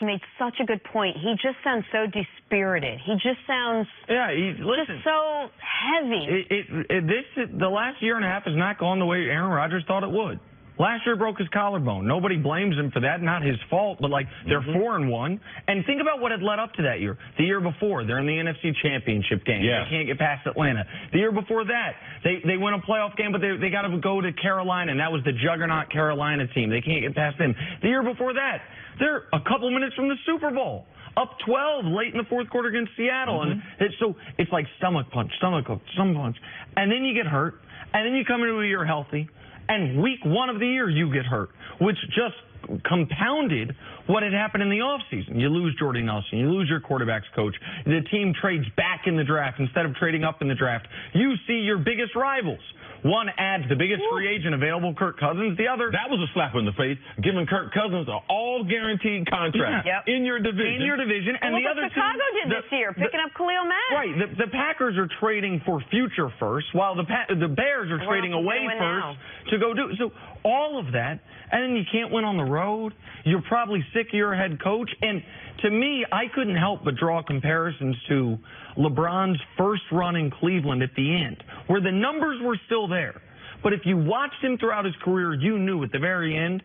He made such a good point. He just sounds so dispirited. He just sounds just so heavy. The last year and a half has not gone the way Aaron Rodgers thought it would. Last year broke his collarbone. Nobody blames him for that. Not his fault, but like they're 4-1. And think about what had led up to that year. The year before, they're in the NFC Championship game. Yeah. They can't get past Atlanta. The year before that, they win a playoff game, but they got to go to Carolina, and that was the juggernaut Carolina team. They can't get past them. The year before that, they're a couple minutes from the Super Bowl. Up 12 late in the fourth quarter against Seattle. And it's like stomach punch. And then you get hurt, and then you come into a year healthy. And week 1 of the year, you get hurt, which just compounded what had happened in the offseason. You lose Jordy Nelson. You lose your quarterback's coach. The team trades back in the draft instead of trading up in the draft. You see your biggest rivals. One adds the biggest free agent available, Kirk Cousins. The other... That was a slap in the face, giving Kirk Cousins an all-guaranteed contract in your division. And the other Chicago did this year, picking up Khalil Mack. Right. The Packers are trading for future first, while the Bears are trading away first to go do... So all of that, and then you can't win on the road. You're probably sick of your head coach. And to me, I couldn't help but draw comparisons to LeBron's first run in Cleveland at the end, where the numbers were still there. But if you watched him throughout his career, you knew at the very end,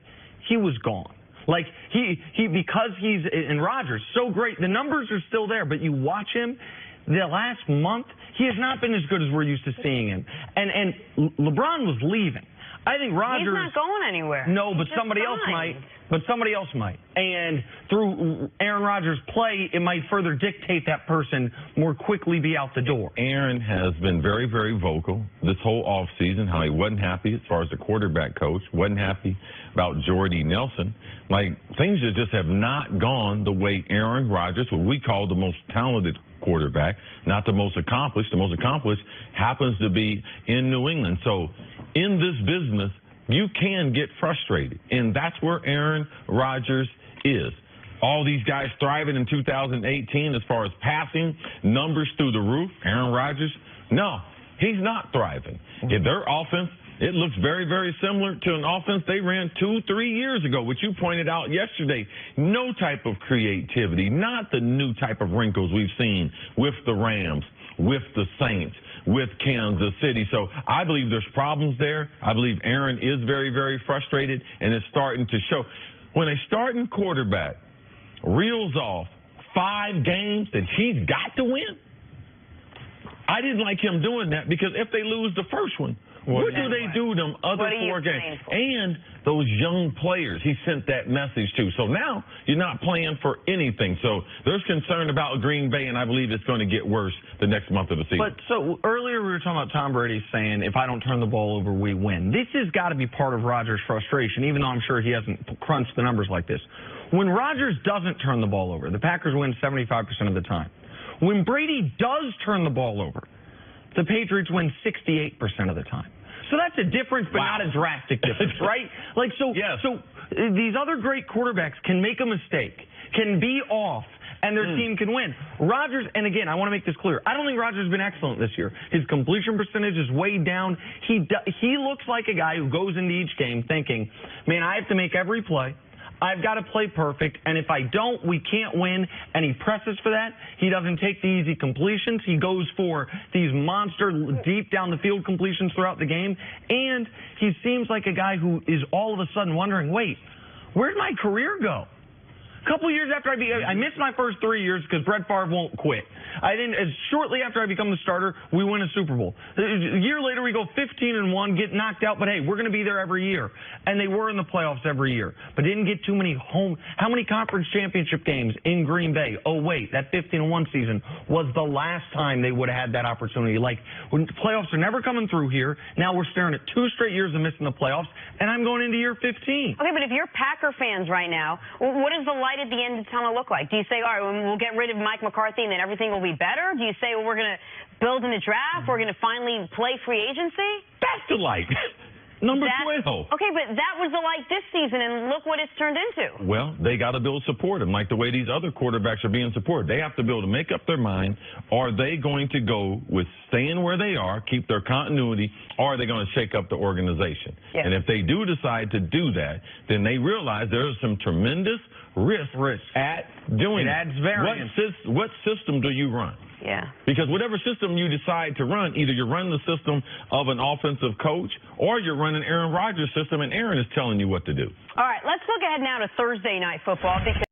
he was gone. Like, because he's in Rodgers, so great, the numbers are still there, but you watch him, the last month, he has not been as good as we're used to seeing him. And LeBron was leaving. I think Rodgers... He's not going anywhere. No, but somebody else might. But somebody else might. And through Aaron Rodgers' play, it might further dictate that person more quickly be out the door. Aaron has been very, very vocal this whole offseason, how he wasn't happy as far as the quarterback coach, wasn't happy about Jordy Nelson. Like, things just have not gone the way Aaron Rodgers, what we call the most talented quarterback, not the most accomplished. The most accomplished happens to be in New England. So in this business, you can get frustrated, and that's where Aaron Rodgers is. All these guys thriving in 2018 as far as passing, numbers through the roof. Aaron Rodgers, no, he's not thriving. If their offense, it looks very, very similar to an offense they ran 2-3 years ago, which you pointed out yesterday. No type of creativity, not the new type of wrinkles we've seen with the Rams, with the Saints, with Kansas City. So I believe there's problems there. I believe Aaron is very, very frustrated, and it's starting to show. When a starting quarterback reels off 5 games that he's got to win, I didn't like him doing that, because if they lose the first one, what do they do them other 4 games? And those young players he sent that message to. So now you're not playing for anything. So there's concern about Green Bay, and I believe it's going to get worse the next month of the season. But so earlier we were talking about Tom Brady saying, if I don't turn the ball over, we win. This has got to be part of Rodgers' frustration, even though I'm sure he hasn't crunched the numbers like this. When Rodgers doesn't turn the ball over, the Packers win 75% of the time. When Brady does turn the ball over, the Patriots win 68% of the time. So that's a difference, but not a drastic difference, right? Like, so these other great quarterbacks can make a mistake, can be off, and their team can win. Rodgers, and again, I want to make this clear, I don't think Rodgers has been excellent this year. His completion percentage is way down. He looks like a guy who goes into each game thinking, man, I have to make every play. I've got to play perfect, and if I don't, we can't win, and he presses for that. He doesn't take the easy completions. He goes for these monster deep down the field completions throughout the game, and he seems like a guy who is all of a sudden wondering, wait, where'd my career go? A couple years after I missed my first 3 years because Brett Favre won't quit. Shortly after I become the starter, we win a Super Bowl. A year later, we go 15-1, get knocked out, but hey, we're going to be there every year. And they were in the playoffs every year, but didn't get too many how many conference championship games in Green Bay? Oh, wait, that 15-1 season was the last time they would have had that opportunity. Like, when the playoffs are never coming through here, now we're staring at 2 straight years of missing the playoffs, and I'm going into year 15. Okay, but if you're Packer fans right now, what is the light at the end of the tunnel look like? Do you say, all right, we'll get rid of Mike McCarthy and then everything will be better? Do you say, well, we're going to build in the draft, we're going to finally play free agency? That's the light. Number 12. Okay, but that was the light this season, and look what it's turned into. Well, they got to build support him, like the way these other quarterbacks are being supported. They have to be able to make up their mind. Are they going to go with staying where they are, keep their continuity, or are they going to shake up the organization? Yes. And if they do decide to do that, then they realize there's some tremendous risk at doing it. Adds variance. What system do you run? Yeah. Because whatever system you decide to run, either you're running the system of an offensive coach or you're running Aaron Rodgers' system, and Aaron is telling you what to do. All right, let's look ahead now to Thursday night football because